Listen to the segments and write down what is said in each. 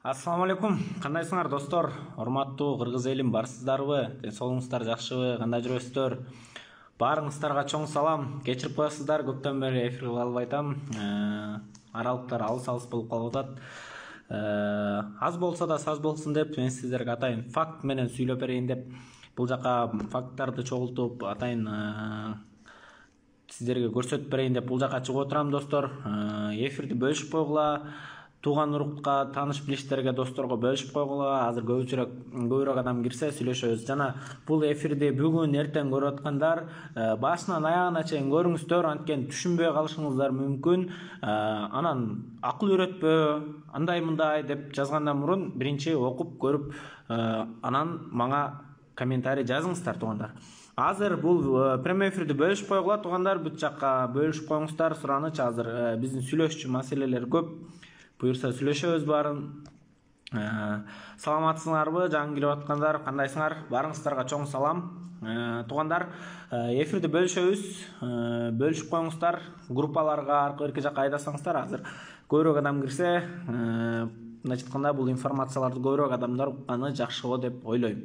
Ассаламу алейкум. Кандайсыңар достор? Урматтуу кыргыз элим, барсыздарбы? Ден соолугуңуздар жакшыбы? Кандай жүрөсүздөр? Баарыңыздарга чоң салам. Кечирип коесуздар, көптөн бери эфир кыла албай атам. Аралыктар алыс болуп калып атат. Аз болсо да саз болсун деп мен сиздерге атайын факт менен сүйлөп берейин деп бул жака факттарды чогултуп атайын сиздерге көрсөтүп берейин деп бул жака чыгып отурам достор. Эфирди бөлүшүп койгула. Туган урукка, тааныш билиштерге, досторго бөлүшүп койгула. Азыр көбүрөөк адам кирсе сүйлөшөбүз. Жана бул эфирди бүгүн эртең көрүп аткандар башынан аягына чейин көрүңүздөр, анткени түшүнбөй калышыңыздар мүмкүн. Анан акыл үйрөтпө, андай мындай деп жазгандан мурун биринчи окуп көрүп, анан мага комментарий жазыңыздар тугандар. Азыр бул прямой эфирди бөлүшүп койгула тугандар, бут жакка бөлүшүп коюңуздар. Сураныч азыр биздин сүйлөшчү маселелер көп. Буюрса сүйлөшөбүз баарын. Саламатсыңарбы? Жаңы кирип аткандар, кандайсыңар? Баарыңыздарга чоң салам. Тугандар, эфирди бөлүшөбүз. Бөлүшүп коюңуздар. Группаларга аркы жакка айдасаңыздар, азыр көбүрөөк адам кирсе, мындайча айтканда бул информацияларды көбүрөөк адамдар укканы жакшы болот деп ойлойм.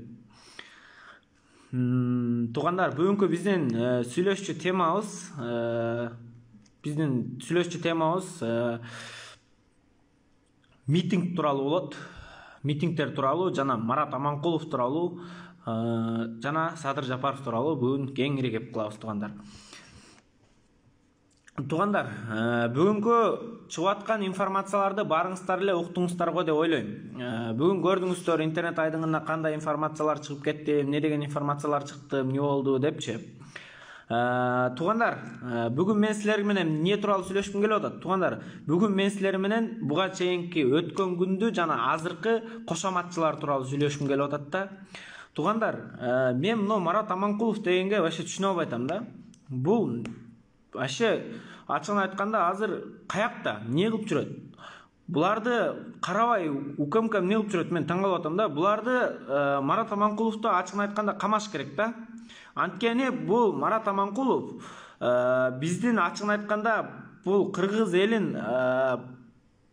Тугандар, бүгүнкү биздин сүйлөшчү темабыз митинг тууралуу болот. Митингдер тууралуу жана Марат Аманкулов тууралуу жана Садыр Жапаров тууралуу бүгүн кеңири кеп кылабыз тугандар. Тугандар, бүгүнкү чыгып аткан информацияларды баарыңыздар эле уктуңуздар го деп ойлойм. Бүгүн көрдүңүздөр интернет айдыңына кандай информациялар чыгып кетти, эмне деген информациялар чыкты, эмне болду депчи. Тугандар, бүгүн мен силер менен эмне тууралуу сүйлөшкүм келип атат? Тугандар, бүгүн мен силер менен буга чейинки өткөн күндү жана азыркы кошоматчылар тууралуу сүйлөшкүм келип атат да. Тугандар, мен мына Марат Аманкулов дегенге вообще түшүнө албай атам да. Бул вообще ачыгын айтканда азыр каякта, эмне кылып жүрөт? Буларды карабай укмкм эмне кылып жүрөт? Мен таң калып атам да. Буларды Марат Аманкуловду ачыгын айтканда камаш керек да. Анткени бул Марат Аманкулов биздин ачыгын айтканда бул кыргыз элин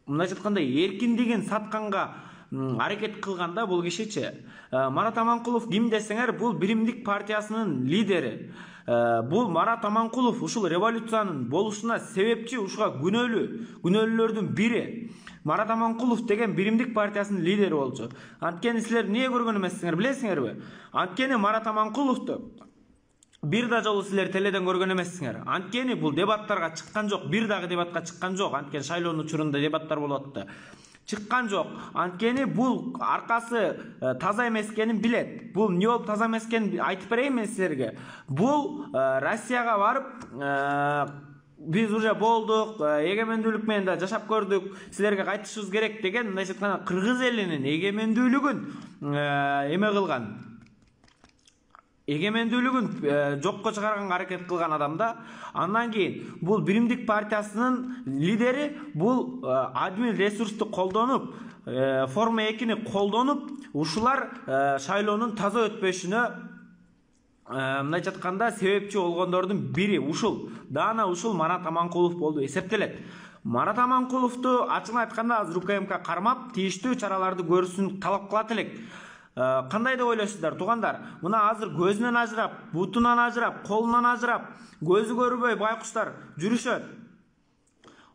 мындайча айтканда эркиндигин сатканга аракет кылганда бул кишичи. Марат Аманкулов ким десеңер, бул Биримдик партиясынын лидери. Бул Марат Аманкулов ушул революциянын болушуна себепчи, ушуга күнөөлүүлөрдүн бири. Марат Аманкулов деген Биримдик партиясынын лидери болчу. Анткени силер эмнеге көргөн эмессиңер, билесиңерби? Анткени Марат Аманкуловду бир да жолу силер теледен көргөн эмессиңер. Анткени бул дебаттарга чыккан жок, бир дагы дебатка чыккан жок. Анткени шайлоонун учурунда дебаттар болуп атты. Чыккан жок. Анткени бул аркасы таза эмес экенин билет. Бул эмне болуп таза эмес экенин айтып берейин мен силерге. Бул Россияга барып, биз уже болдук, эгемендүүлүк менен да жашап көрдүк, силерге кайтышыбыз керек деген, мындайча айтканда кыргыз элинин эгемендүүлүгүн эме кылган. Эгемендүүлүгүн жокко чыгарганга аракет кылган адам да. Андан кийин бул Биримдик партиясынын лидери бул админ ресурсту колдонуп, форма 2-ни колдонуп, ушулар шайлоонун таза өтпөшүнө мындайча айтканда себепчи болгондордун бири ушул. Даана ушул Марат Аманкулов болду эсептелет. Марат Аманкуловду ачыгын айтканда азыр УКМК кармап, тийиштүү чараларды көрүүсүн талап кылат элек. Кандай деп ойлойсуздар тугандар? Мына азыр көзүнөн ажырап, бутунан ажырап, колунан ажырап, көзү көрбөй байкуштар жүрүшөт.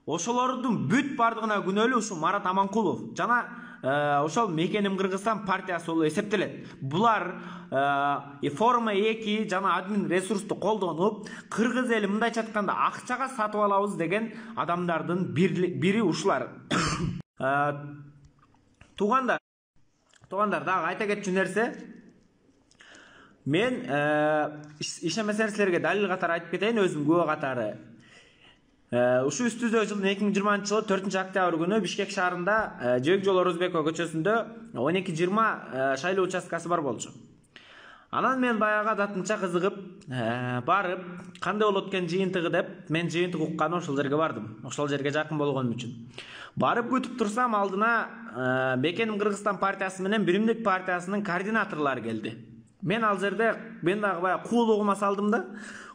Ошолордун бүт бардыгына күнөөлүү ушу Марат Аманкулов жана ошол Мекеним Кыргызстан партиясы болуп эсептелет. Булар форма 2 жана админ ресурсту колдонуп, кыргыз эли мындайча айтканда акчага сатып алабыз деген адамдардын бири ушулар. Тугандар, дагы айта кетчү нерсе. Мен ишенмесеңер силерге далил катары айтып кетейин, өзүм күбө катары. Ушу үстүздө жылдын 2020-жылы 4-октябрь күнү Бишкек шаарында Жөөк жол Орозбекова көчөсүндө 12-20 шайлоо участкасы бар болчу. Анан мен баягы датынча кызыгып, барып, кандай болот экен жыйынтыгы деп, мен жыйынтык укканы ошол жерге бардым. Ошол жерге жакын болгонум үчүн. Барып күтүп турсам, алдына Мекеним Кыргызстан партиясы менен Биримдик партиясынын координаторлору келди. Мен ал жерде дагы баягы куулугума салдым да.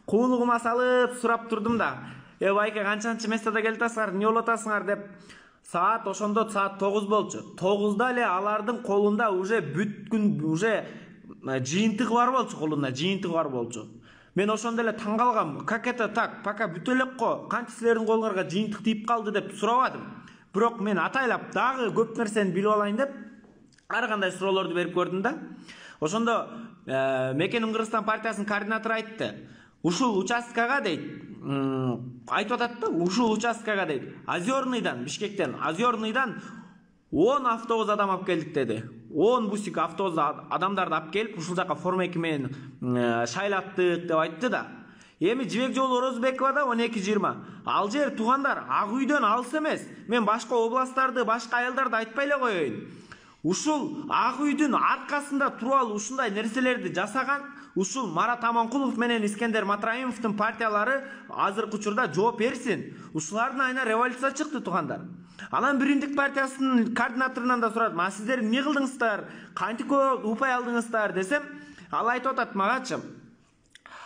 Куулугума салып сурап турдум да. Байке, канчанчы местеде келип атасыңар, эмне болуп атасыңар деп Саат ошондо саат 9 болчу. 9да эле алардын колунда уже бүткүн уже жыйынтыгы бар болчу, колунда жыйынтыгы бар болчу. Мен ошондо эле таң калгам. Как это так? Пока бүтө элек го. Кантип силердин колуңарга жыйынтык тийип калды деп сурабадым. Бирок мен атайлап дагы көп нерсени билип алайын деп ар кандай суроолорду берип көрдүм да. Ошондо Мекен Кыргызстан партиясынын координатору айтты. Ушул участкага дейт, айтып атат да, ушул участкага дейт. Озерныйдан, Бишкектен, Озерныйдан 10 автобус адам алып келдик деди. 10 бусик автобус адамдарды алып келип, ушул жака форма 2 менен шайлаттык деп айтты да. Эми Жибек Жолу Орозбековада 12-20. Ал жер туугандар, Ак үйдөн алыс эмес. Мен башка областтарды, башка айылдарды айтпай эле коеюн. Ушул Ак үйдүн аркасында туруп ушундай нерселерди жасаган ушул Марат Аманкулов менен Искендер Матраимовдун партиялары азыркы учурда жооп берсин. Ушулардын айына революция чыкты туугандар. Анан Биримдик партиясынын координаторунан да сурадым. А сиздер эмне кылдыңыздар? Кантип көп упай алдыңыздар десем, ал айтып атат магачы.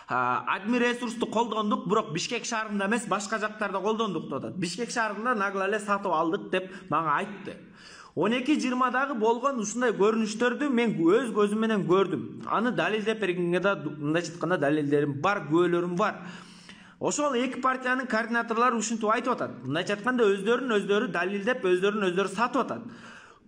Адми ресурсту колдондук, бирок Бишкек шаарында эмес, башка жактарда колдондук деп атат. Бишкек шаарында наглы эле сатып алдык деп мага айтты. 12-20дагы болгон ушундай көрүнүштөрдү мен өз көзүм менен көрдүм. Аны далилдеп бергенге да мындайча айтканда далилдерим бар, күбөлөрүм бар. Ошол эки партиянын координаторлору ушинтип айтып атат. Мындайча айтканда өздөрүн далилдеп, өздөрүн сатып атат.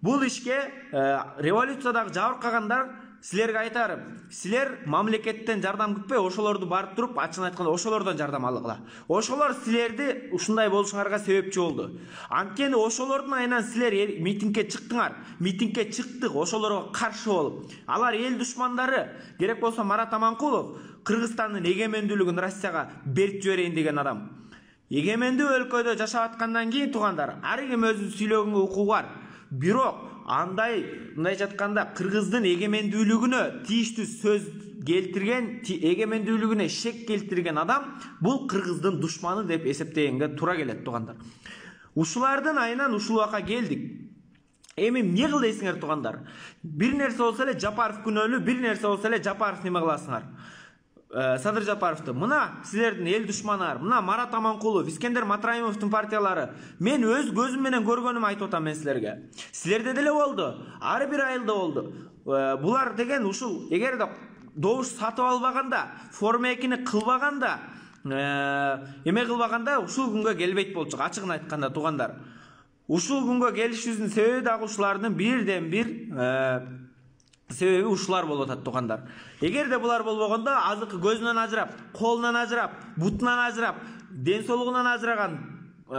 Бул ишке революциядагы жабыркагандар силерге айтарым. Силер мамлекеттен жардам күтпөй, ошолорду барып туруп, ачыгын айтканда ошолордон жардам алгыла. Ошолор силерди ушундай болушуңарга себепчи болду. Анткени ошолордун айынан силер митингге чыктыңар. Митингге чыктык ошолорго каршы болуп. Алар эл душмандары. Керек болсо Марат Аманкулов Кыргызстандын эгемендүүлүгүн Россияга берип жиберейин деген адам. Эгемендүү өлкөдө жашап аткандан кийин туугандар, ар ким өзүнүн сүйлөгөнгө укугу бар. Бирок андай мындайча айтканда кыргыздын эгемендүүлүгүнө тийиштүү сөз келтирген, эгемендүүлүгүнө шек келтирген адам бул кыргыздын душманы деп эсептегенге туура келет туугандар. Ушулардын айынан ушул убакка келдик. Эми эмне кыл дейсиңер туугандар? Бир нерсе болсо эле Жапаров күнөөлүү, бир нерсе болсо эле Жапаров неме кыласыңар? Садыр Жапаровду. Мына силердин эл душмандар, мына Марат Аманкулов, Искендер Матраимовдун партиялары. Мен өз көзүм менен көргөнүм айтып атам мен силерге. Силерде деле болду. Ар бир айылда болду. Булар деген ушул эгерде добуш сатып албаганда, форма 2-ни кылбаганда, эме кылбаганда ушул күнгө келбейт болчу. Ачыгын айтканда туугандар. Ушул күнгө келишибиздин себеби дагы ушулардын бирден бир себеби ушулар болуп атат туугандар. Эгерде булар болбогондо азыркы көзүнөн ажырап, колунан ажырап, бутунан ажырап, ден соолугунан ажыраган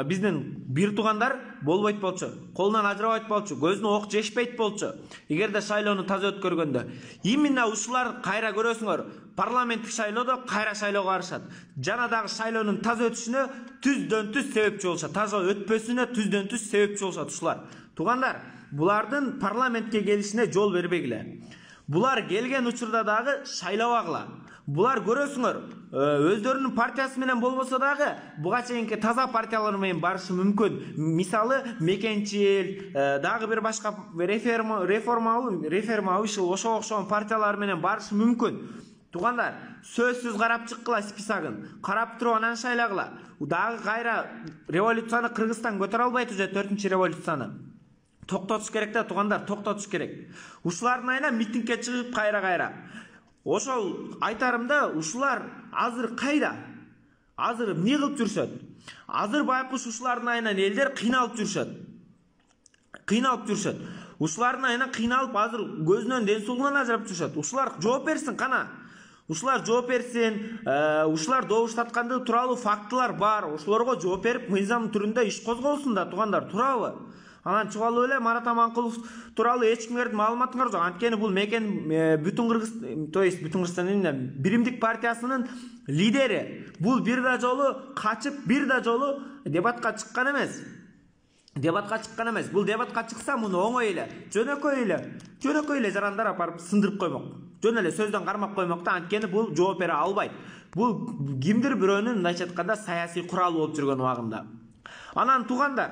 биздин бир туугандар болбойт болчу. Колунан ажырабайт болчу, көзүнө ок жешпейт болчу. Эгерде шайлоону таза өткөргөндө, именно ушулар кайра көрөсүңөр, парламенттик шайлоодо кайра шайлоого барышат. Жана дагы шайлоонун таза өтүшүнө түздөн түз себепчи болушат. Таза өтпөсүнө түздөн түз себепчи болушат ушулар. Туугандар, булардын парламентке келишине жол бербегиле. Булар келген учурда дагы шайлабагыла. Булар көрөсүңөр, өздөрүнүн партиясы менен болбосо дагы буга чейинки таза партиялар менен барышы мүмкүн. Мисалы, Мекенчил, дагы бир башка реформалуу ишил ошого окшогон партиялар менен барышы мүмкүн. Туугандар, сөзсүз карап чыккыла списагын, карап туруп анан шайлагыла. Дагы кайра революцияны Кыргызстан көтөрө албайт уже 4-революцияны. Токтотуш керек да туугандар, токтотуш керек. Ушулардын айынан митингге чыгып кайра. Ошол айтарымда ушулар азыр кайда? Азыр эмне кылып жүрүшөт? Азыр байкуш ушулардын айынан элдер кыйналып жүрүшөт. Ушулардын айынан кыйналып азыр көзүнөн ден соолугунан ажырап жүрүшөт. Ушулар жооп берсин кана. Ушулар жооп берсин. Ушулар добуштаткандыгы тууралуу фактылар бар. Ошолорго жооп берип, мыйзам түрүндө иш козголсун да туугандар, туурабы? Анан чыгалып эле Марат Аманкулов тууралуу эч кимдердин маалыматыңар жок. Анткени бул Мекен бүтүн Кыргызстан эмне Биримдик партиясынын лидери. Бул бир да жолу качып, бир да жолу дебатка чыккан эмес. Бул дебатка чыкса муну оңой эле, жөнөкөй эле жарандар апарып сындырып коймок. Жөн эле сөздөн кармап коймок да, анткени бул жооп бере албайт. Бул кимдир бирөөнүн мындайча айтканда саясий курал болуп жүргөн убагында. Анан туугандар,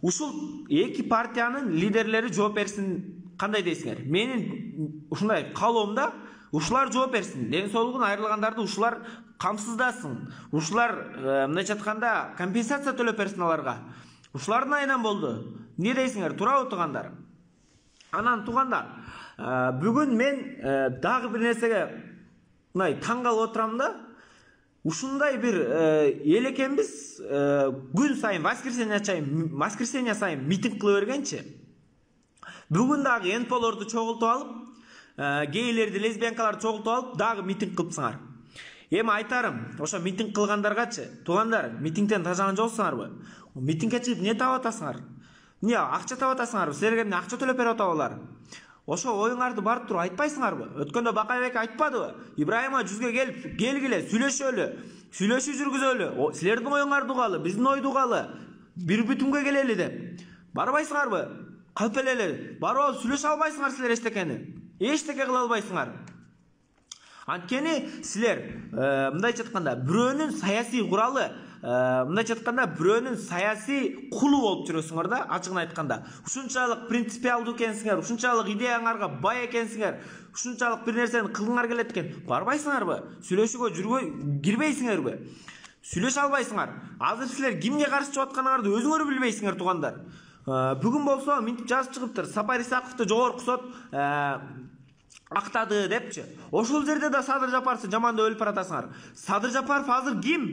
ушул эки партиянын лидерлери жооп берсин кандай дейсиңер? Менин ушундай каалоомда ушулар жооп берсин. Ден соолугун айрылгандарды ушулар камсыздасын. Ушулар мындайча айтканда компенсация төлөп берсин аларга. Ушулардын айынан болду. Не дейсиңер? Туурабы туугандар? Анан туугандар, бүгүн мен дагы бир нерсеге мындай таң калып отурам да. Ушундай бир эл экенбиз, күн сайын воскресенье сайын митинг кыла бергенчи. Бүгүн дагы НПОлорду чогултуп алып, гейлерди, лесбиянкаларды чогултуп алып, дагы митинг кылыпсыңар. Эми айтарым, ошо митинг кылгандаргачы, туугандар, митингден тажаган жоксуңарбы? Митингге чыгып не таап атасыңар? Не акча таап атасыңарбы? Силерге эмне акча төлөп берип атабылар? Ошо оюңарды барып туруп айтпайсыңарбы? Өткөндө Бакайбек айтпадыбы? Ибраимова жүзгө келгиле, сүйлөшөлү, сүйлөшүү жүргүзөлү. Силердин оюңарды угалы, биздин ойду угалы, бир бүтүнгө келели деп. Барбайсыңарбы? Калп эле, барып сүйлөшө албайсыңар силер эчтекени. Эчтеке кыла албайсыңар. Анткени силер мындайча айтканда бирөөнүн саясий куралы, мындайча айтканда бирөөнүн саясий кулу болуп жүрөсүңөр да, ачыгын айтканда. Ушунчалык принципиалдуу экенсиңер, ушунчалык идеяңарга бай экенсиңер, ушунчалык бир нерсени кылгыңар келет экен. Барбайсыңарбы? Сүйлөшүүгө кирбейсиңерби? Сүйлөшө албайсыңар. Азыр силер кимге каршы чыгып атканыңарды өзүңөр билбейсиңер туугандар. Бүгүн болсо минтип жазып чыгыптыр. Сапар Исаковду жогорку сот актады депчи. Ошол жерде да Садыр Жапаровду жамандап өлүп баратасыңар. Садыр Жапаров азыр ким?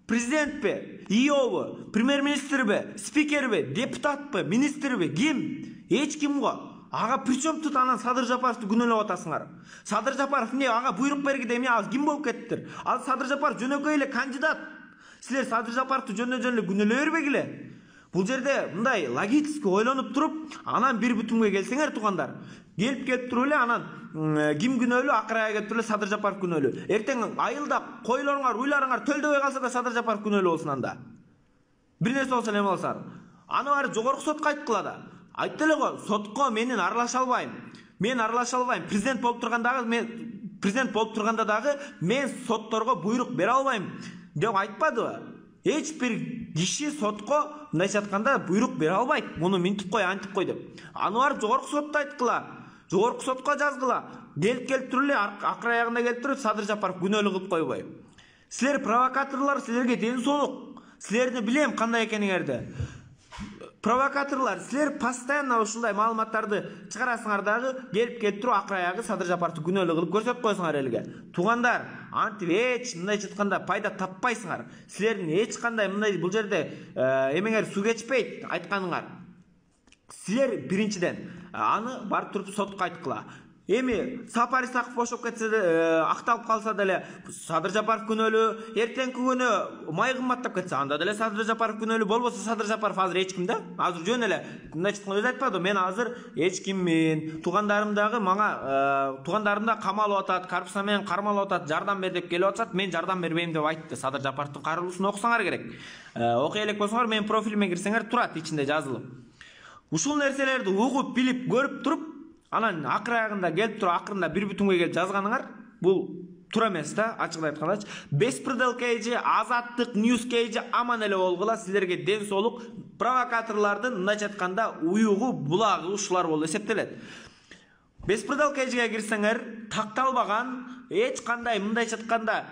Президентпи, ИОбу, премьер-министрби, спикерби, депутатпы, министрби, ким? Эч ким го. Ага причем тут анан Садыр Жапаровду күнөөлөп атасыңар. Садыр Жапаров эмне ага буйрук бергиде эмне ал ким болуп кеттир? Ал Садыр Жапаров жөнөкөй эле кандидат. Силер Садыр Жапаровду жөн эле күнөөлөй бербегиле. Бул жерде мындай логически ойлонуп туруп, анан бир бүтүнгө келсеңер туугандар. Келип туруп эле анан ким күнөөлүү, акырайга келип туруп эле Садыр Жапаров күнөөлүү. Эртең айылда койлоруңар, уйларыңар төлдөбөй калса да Садыр Жапаров күнөөлүү болсун анда. Бир нерсе болсо эме болсар. Аны баары жогорку сотко айткыла да. Айтты эле го, сотко менин аралаша албайм. Мен аралаша албайм. Президент болуп турганда дагы мен сотторго буйрук бере албайм деп айтпадыбы? Эч бир киши сотко мындайча айтканда буйрук бере албайт. Муну минтип кой, антип кой деп. Аны барып жогорку сотто айткыла. Жогорку сотко жазгыла. Келип туруп эле акыр аягында келип туруп Садыр Жапаров күнөөлүү кылып койбой. Силер провокаторлор, силерге ден соолук. Силерди билем кандай экениңерди. Провокаторлар, силер постоянно ушундай маалыматтарды чыгарасыңар дагы, келип туруп акыр аягы Садыр Жапаровду күнөөлүү кылып көрсөтүп коесуңар элге. Туугандар, антип эч мындайча айтканда пайда таппайсыңар. Силердин эч кандай мындай бул жерде эмеңер суу кечпейт айтканыңар. Силер биринчиден аны барып туруп сотко айткыла. Эми Сапар Исаков бошоп кетсе акталып калса деле Садыр Жапаров күнөөлүү, эртеңки күнү май кымбаттап кетсе анда деле Садыр Жапаров күнөөлүү, болбосо Садыр Жапаров азыр эч ким да? Азыр жөн эле мындайча айтканда өзү айтпады, мен азыр эч киммин. Туугандарым дагы мага туугандарым да камалып атат, коррупция менен кармалып атат, жардам бер деп келип атышат, мен жардам бербейм деп айтты. Садыр Жапаровдун каралуусун окусаңар керек. Окуй элек болсоңор менин профилиме кирсеңер турат ичинде жазылып. Ушул нерселерди угуп, билип, көрүп туруп анан акыр аягында келип туруп акырында бир бүтүнгө келип жазганыңар бул туура эмес да, ачыгын айткандачы. Беспредел KG, Азаттык, News KG аман эле болгула. Силерге ден соолук. Провокаторлордун мындайча айтканда уюгу, булагы ушулар болуп эсептелет. Беспредел KGге кирсеңер, такталбаган эч кандай мындайча айтканда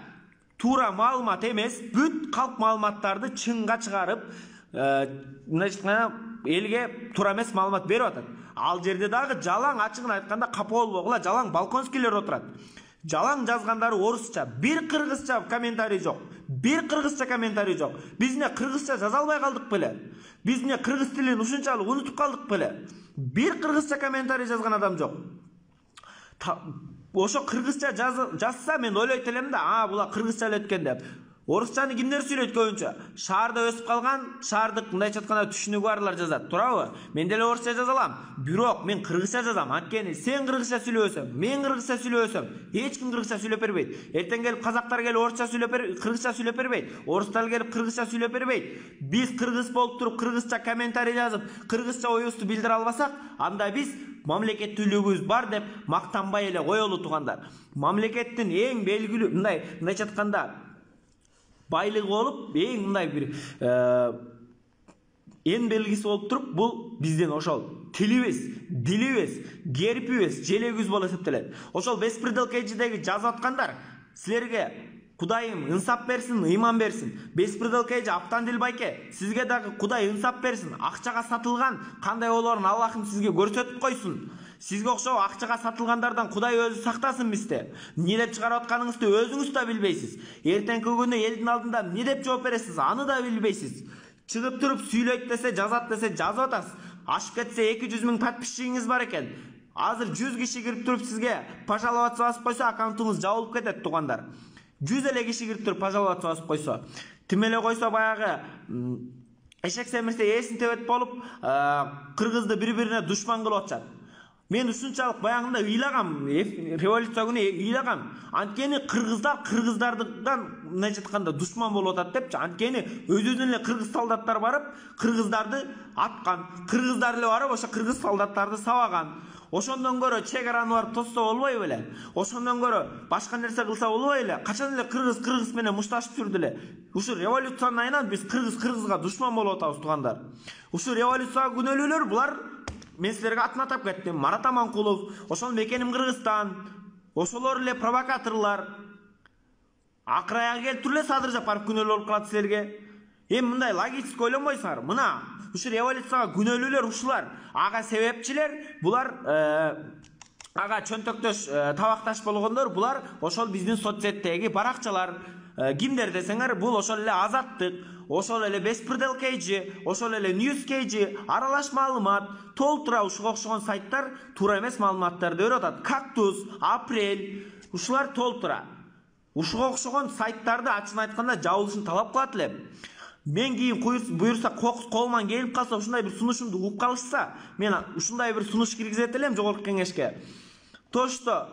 туура маалымат эмес, бүт калп маалыматтарды чынга чыгарып, мындайча айтканда элге туура эмес маалымат берип атат. Ал жерде дагы жалаң, ачыгын айтканда капа болбогула, жалаң балконскийлер отурат. Жалаң жазгандары орусча, бир кыргызча комментарий жок. Бир кыргызча комментарий жок. Биз эмне кыргызча жаза албай калдык беле? Биз эмне кыргыз тилин ушунчалык унутуп калдык беле? Бир кыргызча комментарий жазган адам жок. Ошо кыргызча жазса мен ойлойт элем да, була кыргызча эле өткөн деп. Орусчаны кимдер сүйлөйт көбүнчө? Шаарда өсүп калган, шаардык мындайча айтканда түшүнүгү барлар жазат, туурабы? Мен деле орусча жаза алам, бирок мен кыргызча жазам. Анткени сен кыргызча сүйлөсөң, мен кыргызча сүйлөсөм, эч ким кыргызча сүйлөп бербейт. Эртең келип казактар келип орусча сүйлөп кыргызча сүйлөп бербейт. Орустар келип кыргызча сүйлөп бербейт. Биз кыргыз болуп туруп кыргызча комментарий жазып, кыргызча оюбузду билдире албасак, анда биз мамлекеттүүлүгүбүз бар деп мактанбай эле коелу туугандар. Мамлекеттин эң белгилүү мындайча айтканда байлыгы болуп, эң мындай бир Эн белгиси болуп туруп, бул биздин ошол тилибиз, дилибиз, керпибиз, желегибиз болуп эсептелет. Ошол беспредел KG'деги жазып аткандар силерге Кудайым ынсап берсин, ыйман берсин. Беспредел KG Аптандил байке, сизге дагы Кудай ынсап берсин. Акчага сатылган кандай ойлорун Аллахым сизге көрсөтүп койсун. Сизге окшоп акчага сатылгандардан Кудай өзү сактасын бизди. Эмне деп чыгарып атканыңызды өзүңүз да билбейсиз. Эртеңки күнү элдин алдында эмне деп жооп бересиз, аны да билбейсиз. Чыгып туруп сүйлөйт десе, жазып атасыз. Ашып кетсе 200 000 подписчигиңиз бар экен. Азыр 100 киши кирип туруп сизге пожаловаться басып койсо, аккаунтуңуз жабылып кетет тугандар. 100 эле киши кирип туруп пожаловаться басып койсо. Тим эле койсо баягы эшек семирсе ээсин тебет болуп, кыргызды бири-бирине душман кылып атышат. Мен ушунчалык баягында ыйлагам, революция күнү ыйлагам. Анткени кыргыздардыдан мындай жатканда душман болуп атат депчи. Анткени өзүнүн эле кыргыз солдаттар барып, кыргыздарды аткан. Кыргыздар эле барып ошо кыргыз солдаттарды сабаган. Ошондон көрө чек араны барып тосса болбой беле? Ошондон көрө башка нерсе кылса болбой эле? Качан эле кыргыз менен мушташып жүрдү эле? Ушу революциянын айынан биз кыргызга душман болуп атабыз тугандар. Ушу революцияга күнөөлүүлөр булар. Мен силерге атын атап кеттим. Марат Аманкулов, ошол мекеним Кыргызстан. Ошолор эле провокаторлор. Акыраяга келтирип эле Садыр Жапаров күнөөлүү болуп калат силерге. Эми мындай логически ойлонбойсуңар. Мына ушу революцияга күнөөлүүлөр ушулар. Ага себепчилер булар ага чөнтөктөш табакташ болгондор булар ошол биздин соцсеттеги баракчалар. Кимдер десеңер, бул ошол эле Азаттык, ошол эле Беспредел KG, ошол эле News KG, аралаш маалымат, толтура ушуга окшогон сайттар туура эмес маалыматтарды берип атат. Кактус, Апрель, ушулар толтура. Ушуга окшогон сайттарды ачык айтканда жабылышын талап кылат элем. Мен кийин буюрса колуман келип калса, ушундай бир сунушумду угуп калышса, мен ушундай бир сунуш киргизет элем жогорку кеңешке. То что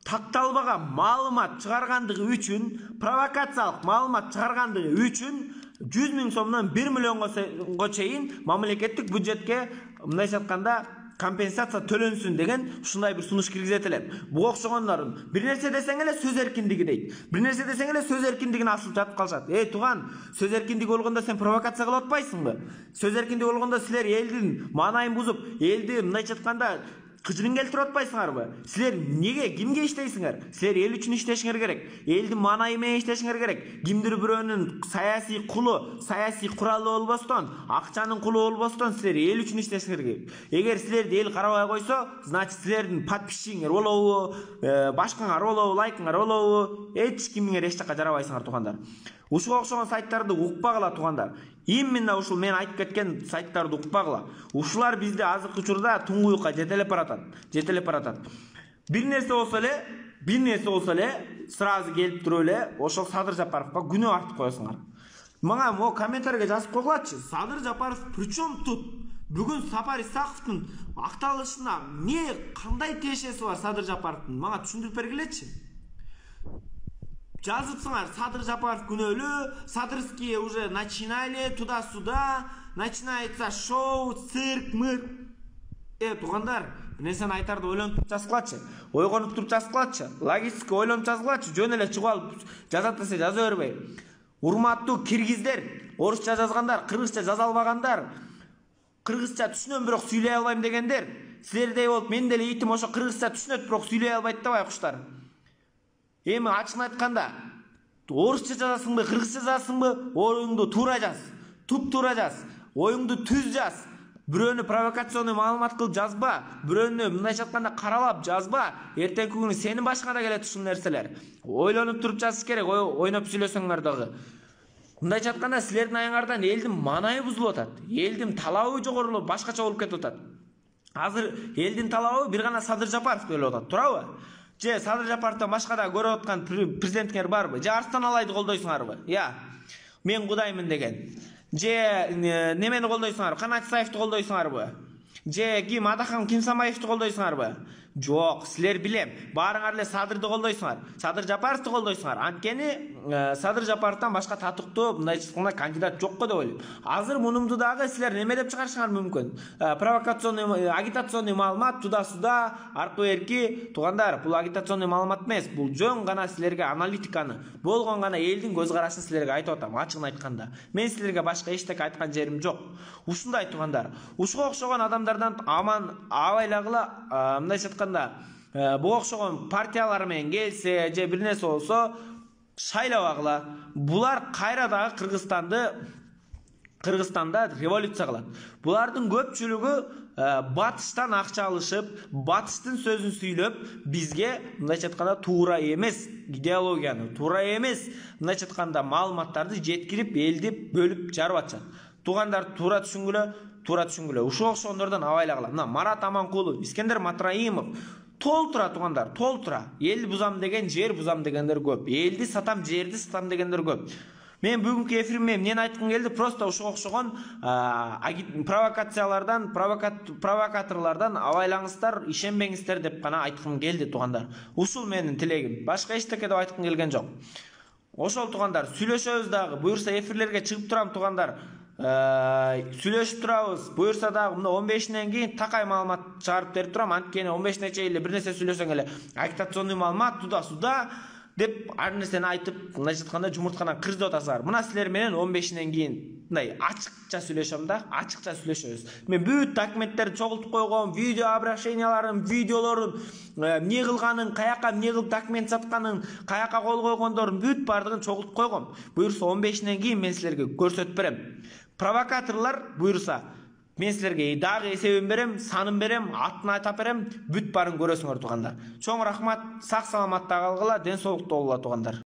такталбаган маалымат чыгаргандыгы үчүн, провокациялык маалымат чыгаргандыгы үчүн 100 000 сомдон 1 миллионго чейин мамлекеттик бюджетке мындай жатканда компенсация төлөнсүн деген ушундай бир сунуш киргизет элем. Буга окшогондорун бир нерсе десең эле сөз эркиндиги дейт. Бир нерсе десең эле сөз эркиндигин асылып жатып калышат. Туган, сөз эркиндиги болгондо сен провокация кылып атпайсыңбы? Сөз эркиндиги болгондо силер элдин маанайын бузуп, элди мындай жатканда кыжырын келтирип атпайсыңарбы? Силер неге, кимге иштейсиңер? Силер эл үчүн иштешиңер керек. Элдин маанайы менен иштешиңер керек. Кимдир бирөөнүн саясий кулу, саясий куралы болбостон, акчанын кулу болбостон силер эл үчүн иштешиңер керек. Эгер силерди эл карабай койсо, значит силердин подписчиңер болобу, башкаңар болобу, лайкыңар болобу, эч кимиңер эч жакка жарабайсыңар тугандар. Ушуга окшогон сайттарды укпагыла тугандар. Именно ушул мен айтып кеткен сайттарды укпагыла. Ушулар бизди азыркы учурда туңгуюкка жетелеп баратат. Бир нерсе болсо эле, сразу келип туруп эле ошол Садыр Жапаровго күнөө артып коесуңар. Мага мо комментарийге жазып койгулачы. Садыр Жапаров причем тут? Бүгүн Сапар Исаковдун акталышына кандай тиешеси бар Садыр Жапаровдун? Мага түшүндүрүп бергилечи. Жазыпсыңар, Садыр Жапаров күнөөлүү, Садырские уже начинали туда-сюда, начинается шоу, цирк, мыр. Тугандар, нерсени айтарды ойлонуп жазгылачы, ойгонуп туруп жазгылачы, логистика ойлонуп жазгылачы, жөн эле чыгып алып жазат десе жаза бербей. Урматтуу киргиздер, орусча жазгандар, кыргызча жаза албагандар, кыргызча түшүнөм бирок сүйлөй албайм дегендер, силердей болуп мен деле итим ошо кыргызча түшүнөт бирок сүйлөй албайт да байкуштар. Эми ачыгын айтканда, орусча жазасыңбы, кыргызча жазасыңбы, оюңду туура жаз, туп-туура жаз, оюңду түз жаз. Бирөөнү провокационный маалымат кылып жазба, бирөөнү мындай жатканда каралап жазба. Эртеңки күнү сенин башыңа да келет ушул нерселер. Ойлонуп туруп жазыш керек, ойноп сүйлөсөңөр дагы. Мындай жатканда силердин аяңардан элдин маанайы бузулуп атат. Элдин талабы жогорулуп, башкача болуп кетип атат. Азыр элдин талабы бир гана Садыр Жапаров келип атат, туурабы? Же Садыр Жапаровдон башка да көрүп аткан президенттиңер барбы? Же Арстан Алайды колдойсуңарбы? Мен Кудаймын деген. Же немени колдойсуңарбы? Канат Исаевди колдойсуңарбы? же ким Адакан Кимсамаевди колдойсуңарбы? Жок, силер билем, баарыңар эле Садырды колдойсуңар. Садыр Жапаровду колдойсуңар. Анткени Садыр Жапаровдон башка татыктуу мындай кандидат жок го деп ойлойм. Азыр мунумду дагы силер неме деп чыгарышыңар мүмкүн. Провокационный, агитационный маалымат туда-сюда, аркы-берки. Туугандар, бул агитационный маалымат эмес. Бул жөн гана силерге аналитиканы, болгон гана элдин көз карашын силерге айтып атам, ачыгын айтканда. Мен силерге башка эчтеке айткан жерим жок. Ушундай туугандар. Ушуга окшогон адамдардан аман абайлагыла, мындайча айтканда, буга окшогон партиялар менен келсе, же бир нерсе болсо, шайлабагыла. Булар кайра дагы Кыргызстанда революция кылат. Булардын көпчүлүгү батыштан акча алышып, батыштын сөзүн сүйлөп, бизге мындайча айтканда туура эмес идеологияны, туура эмес мындайча айтканда маалыматтарды жеткирип, элди бөлүп жарып атышат. Туугандар, туура түшүнгүлө. Ушуга окшогондордон абайлагыла. Мына Марат Аманкулов, Искендер Матраимов толтура туугандар, толтура. Эл бузам деген, жер бузам дегендер көп. Элди сатам, жерди сатам дегендер көп. Мен бүгүнкү эфиримде эмнени айткым келди? Просто ушуга окшогон провокациялардан, провокаторлордон абайлаңыздар, ишенбеңиздер деп гана айткым келди туугандар. Ушул менин тилегим. Башка эчтеке деп айткым келген жок. Ошол туугандар, сүйлөшөбүз дагы. Буюрса эфирлерге чыгып турам туугандар. Сүйлөшүп турабыз. Буюрса дагы мына 15-ден кийин такай маалымат чыгарып берип турам. Анткени 15-не чейин эле бир нерсе сүйлөсөң эле агитационный маалымат туда-сюда деп ар нерсени айтып, мындайча айтканда жумуртканан кырдып атасыңар. Мына силер менен 15-ден кийин мындай ачыкча сүйлөшөм да, ачыкча сүйлөшөбүз. Мен бүт документтерди чогултуп койгом, видео обращенияларын, видеолорун, эмне кылганын, каяка эмне кылып документ сатканын, каяка кол койгондорун бүт бардыгын чогултуп койгом. Буюрса 15-ден кийин мен силерге көрсөтүп берем. Провокаторлар буюрса мен силерге дагы эсебин берем, санын берем, атын айтап берем, бүт барын көрөсүңөр туугандар. Чоң рахмат, сак саламатта калгыла, ден соолукта болгула туугандар.